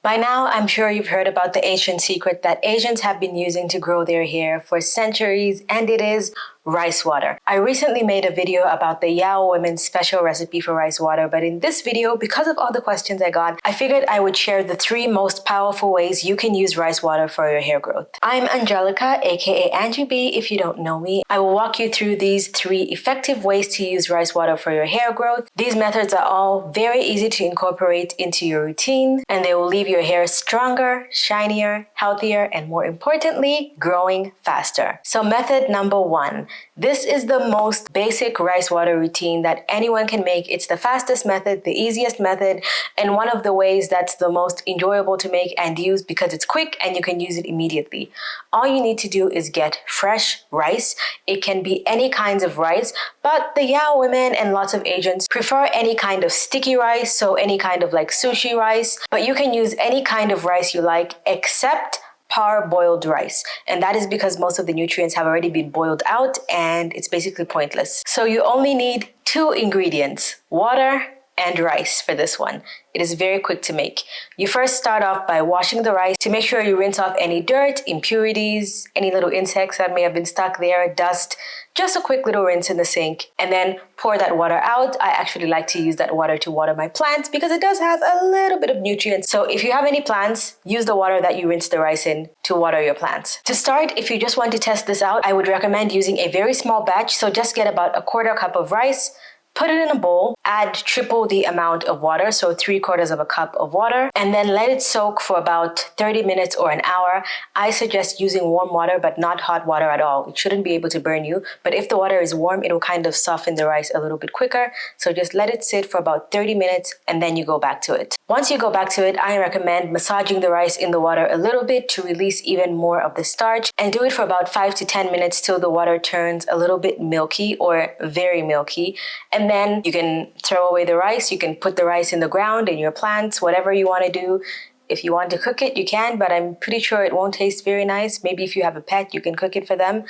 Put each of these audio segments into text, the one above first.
By now, I'm sure you've heard about the ancient secret that Asians have been using to grow their hair for centuries, and it is rice water. I recently made a video about the Yao women's special recipe for rice water, but in this video, because of all the questions I got, I figured I would share the 3 most powerful ways you can use rice water for your hair growth. I'm Angelica, aka Angie B, if you don't know me. I will walk you through these 3 effective ways to use rice water for your hair growth. These methods are all very easy to incorporate into your routine, and they will leave your hair stronger, shinier, healthier, and more importantly, growing faster. So method number 1. This is the most basic rice water routine that anyone can make. It's the fastest method, the easiest method, and one of the ways that's the most enjoyable to make and use because it's quick and you can use it immediately. All you need to do is get fresh rice. It can be any kinds of rice, but the Yao women and lots of Asians prefer any kind of sticky rice, so any kind of like sushi rice, but you can use any kind of rice you like except parboiled rice, and that is because most of the nutrients have already been boiled out and it's basically pointless. So you only need 2 ingredients, water and rice for this one. It is very quick to make. You first start off by washing the rice to make sure you rinse off any dirt, impurities, any little insects that may have been stuck there, dust, just a quick little rinse in the sink, and then pour that water out. I actually like to use that water to water my plants because it does have a little bit of nutrients. So if you have any plants, use the water that you rinse the rice in to water your plants. To start, if you just want to test this out, I would recommend using a very small batch. So just get about 1/4 cup of rice, put it in a bowl, add triple the amount of water, so 3/4 of a cup of water, and then let it soak for about 30 minutes or an hour. I suggest using warm water, but not hot water at all. It shouldn't be able to burn you, but if the water is warm, it will kind of soften the rice a little bit quicker. So just let it sit for about 30 minutes and then you go back to it. Once you go back to it, I recommend massaging the rice in the water a little bit to release even more of the starch, and do it for about 5 to 10 minutes till the water turns a little bit milky or very milky. And then you can throw away the rice. You can put the rice in the ground in your plants, whatever you want to do. If you want to cook it, you can, but I'm pretty sure it won't taste very nice. Maybe if you have a pet, you can cook it for them.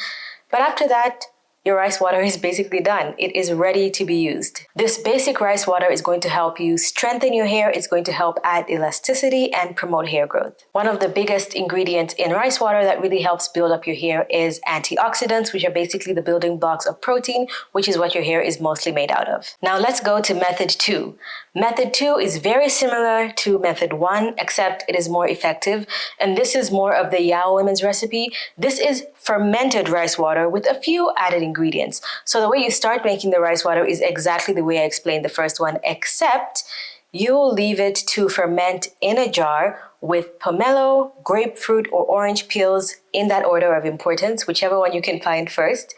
But after that, your rice water is basically done. It is ready to be used. This basic rice water is going to help you strengthen your hair. It's going to help add elasticity and promote hair growth. One of the biggest ingredients in rice water that really helps build up your hair is antioxidants, which are basically the building blocks of protein, which is what your hair is mostly made out of. Now let's go to method 2. Method 2 is very similar to method 1, except it is more effective. And this is more of the Yao women's recipe. This is fermented rice water with a few added ingredients. So the way you start making the rice water is exactly the way I explained the first one, except you'll leave it to ferment in a jar with pomelo, grapefruit, or orange peels in that order of importance, whichever one you can find first.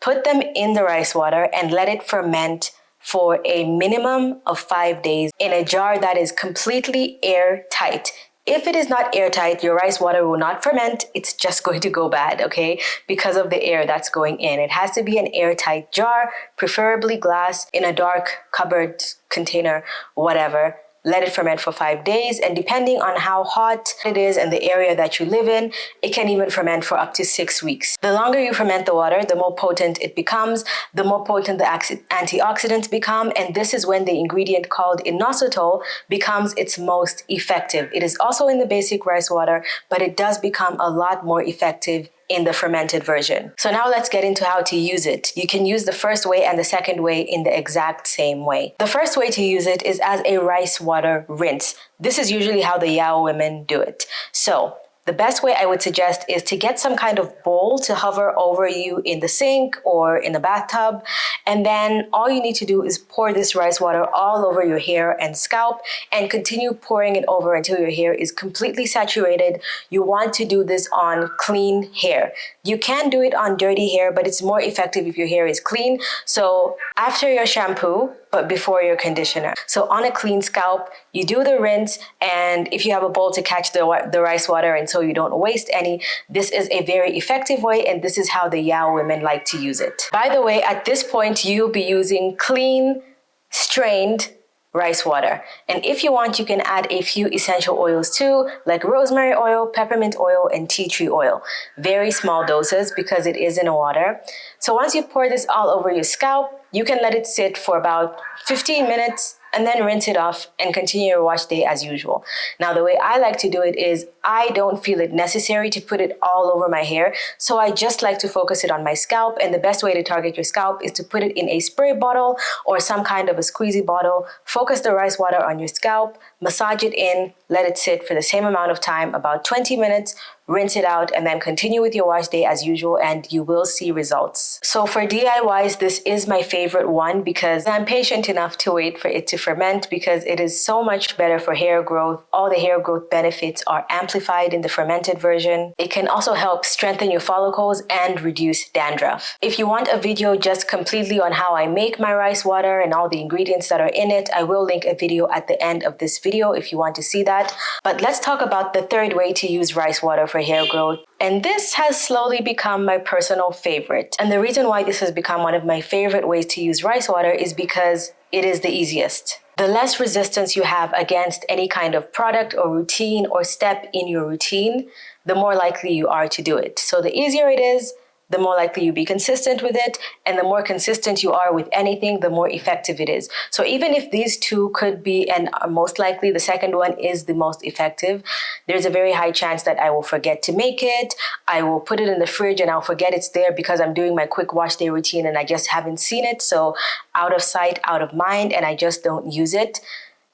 Put them in the rice water and let it ferment for a minimum of 5 days in a jar that is completely airtight. If it is not airtight, your rice water will not ferment. It's just going to go bad, okay? Because of the air that's going in. It has to be an airtight jar, preferably glass, in a dark cupboard container, whatever. Let it ferment for 5 days, and depending on how hot it is and the area that you live in, it can even ferment for up to 6 weeks. The longer you ferment the water, the more potent it becomes, the more potent the antioxidants become, and this is when the ingredient called inositol becomes its most effective. It is also in the basic rice water, but it does become a lot more effective in the fermented version. So now let's get into how to use it. You can use the first way and the second way in the exact same way. The first way to use it is as a rice water rinse. This is usually how the Yao women do it. So the best way I would suggest is to get some kind of bowl to hover over you in the sink or in the bathtub. And then all you need to do is pour this rice water all over your hair and scalp and continue pouring it over until your hair is completely saturated. You want to do this on clean hair. You can do it on dirty hair, but it's more effective if your hair is clean. So after your shampoo, but before your conditioner. So on a clean scalp, you do the rinse, and if you have a bowl to catch the rice water and so you don't waste any, this is a very effective way, and this is how the Yao women like to use it. By the way, at this point, you'll be using clean, strained rice water. And if you want, you can add a few essential oils too, like rosemary oil, peppermint oil, and tea tree oil. Very small doses because it is in a water. So once you pour this all over your scalp, you can let it sit for about 15 minutes and then rinse it off and continue your wash day as usual. Now, the way I like to do it is I don't feel it necessary to put it all over my hair, so I just like to focus it on my scalp, and the best way to target your scalp is to put it in a spray bottle or some kind of a squeezy bottle. Focus the rice water on your scalp, massage it in, let it sit for the same amount of time, about 20 minutes, rinse it out, and then continue with your wash day as usual, and you will see results. So for DIYs, this is my favorite one because I'm patient enough to wait for it to ferment, because it is so much better for hair growth. All the hair growth benefits are amplified in the fermented version. It can also help strengthen your follicles and reduce dandruff. If you want a video just completely on how I make my rice water and all the ingredients that are in it, I will link a video at the end of this video if you want to see that. But let's talk about the third way to use rice water for hair growth. And this has slowly become my personal favorite. And the reason why this has become one of my favorite ways to use rice water is because it is the easiest. The less resistance you have against any kind of product or routine or step in your routine, the more likely you are to do it. So the easier it is, the more likely you be consistent with it, and the more consistent you are with anything, the more effective it is. So even if these two could be, and most likely the second one is the most effective, there's a very high chance that I will forget to make it. I will put it in the fridge and I'll forget it's there because I'm doing my quick wash day routine and I just haven't seen it. So out of sight, out of mind, and I just don't use it.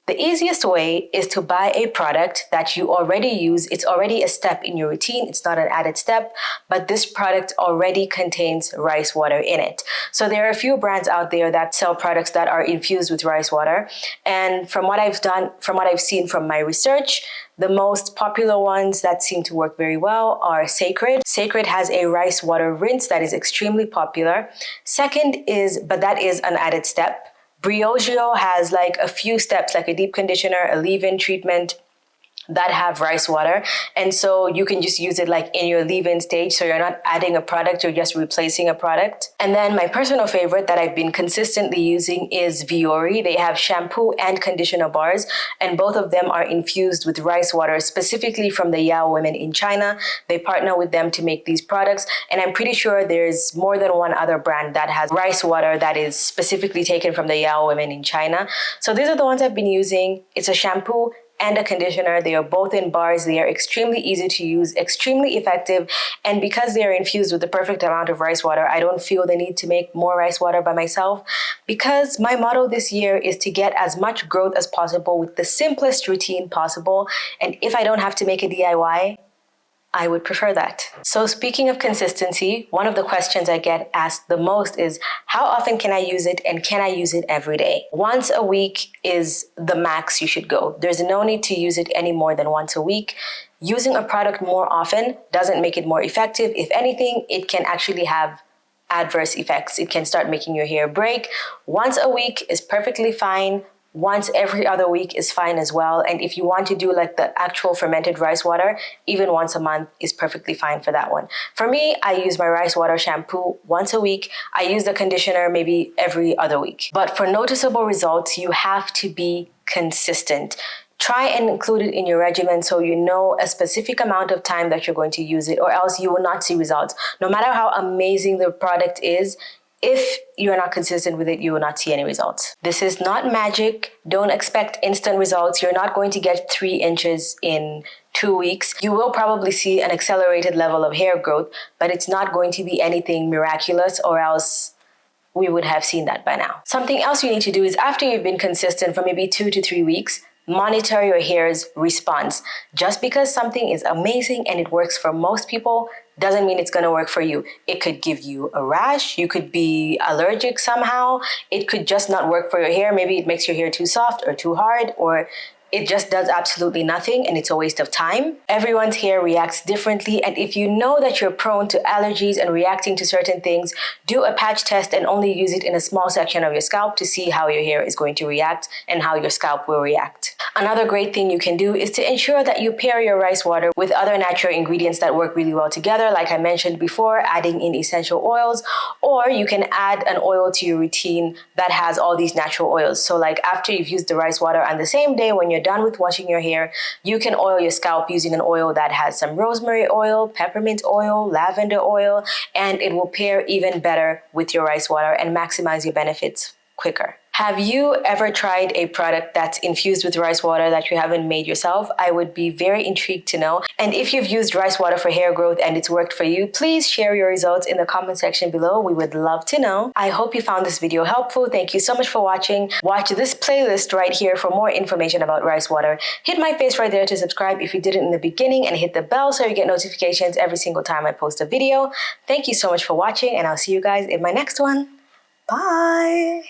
The easiest way is to buy a product that you already use. It's already a step in your routine. It's not an added step, but this product already contains rice water in it. So there are a few brands out there that sell products that are infused with rice water. And from what I've seen from my research, the most popular ones that seem to work very well are Sacred. Sacred has a rice water rinse that is extremely popular. Second is, but that is an added step. Briogeo has like a few steps, like a deep conditioner, a leave-in treatment that have rice water. And so you can just use it like in your leave-in stage. So you're not adding a product, you're just replacing a product. And then my personal favorite that I've been consistently using is Vuori. They have shampoo and conditioner bars, and both of them are infused with rice water, specifically from the Yao women in China. They partner with them to make these products. And I'm pretty sure there's more than one other brand that has rice water that is specifically taken from the Yao women in China. So these are the ones I've been using. It's a shampoo and a conditioner. They are both in bars. They are extremely easy to use, extremely effective. And because they are infused with the perfect amount of rice water, I don't feel the need to make more rice water by myself, because my motto this year is to get as much growth as possible with the simplest routine possible. And if I don't have to make a DIY, I would prefer that. So speaking of consistency, one of the questions I get asked the most is, how often can I use it, and can I use it every day? Once a week is the max you should go. There's no need to use it any more than once a week. Using a product more often doesn't make it more effective. If anything, it can actually have adverse effects. It can start making your hair break. Once a week is perfectly fine. Once every other week is fine as well. And if you want to do like the actual fermented rice water, even once a month is perfectly fine for that one. For me, I use my rice water shampoo once a week. I use the conditioner maybe every other week. But for noticeable results, you have to be consistent. Try and include it in your regimen so you know a specific amount of time that you're going to use it, or else you will not see results. No matter how amazing the product is, if you're not consistent with it, you will not see any results. This is not magic. Don't expect instant results. You're not going to get 3 inches in 2 weeks. You will probably see an accelerated level of hair growth, but it's not going to be anything miraculous, or else we would have seen that by now. Something else you need to do is, after you've been consistent for maybe 2 to 3 weeks, monitor your hair's response. Just because something is amazing and it works for most people doesn't mean it's going to work for you. It could give you a rash. You could be allergic somehow. It could just not work for your hair. Maybe it makes your hair too soft or too hard, or it just does absolutely nothing and it's a waste of time. Everyone's hair reacts differently, and if you know that you're prone to allergies and reacting to certain things, do a patch test and only use it in a small section of your scalp to see how your hair is going to react and how your scalp will react. Another great thing you can do is to ensure that you pair your rice water with other natural ingredients that work really well together. Like I mentioned before, adding in essential oils, or you can add an oil to your routine that has all these natural oils. So like after you've used the rice water on the same day, when you're done with washing your hair, you can oil your scalp using an oil that has some rosemary oil, peppermint oil, lavender oil, and it will pair even better with your rice water and maximize your benefits quicker. Have you ever tried a product that's infused with rice water that you haven't made yourself? I would be very intrigued to know. And if you've used rice water for hair growth and it's worked for you, please share your results in the comment section below. We would love to know. I hope you found this video helpful. Thank you so much for watching. Watch this playlist right here for more information about rice water. Hit my face right there to subscribe if you didn't in the beginning, and hit the bell so you get notifications every single time I post a video. Thank you so much for watching, and I'll see you guys in my next one. Bye!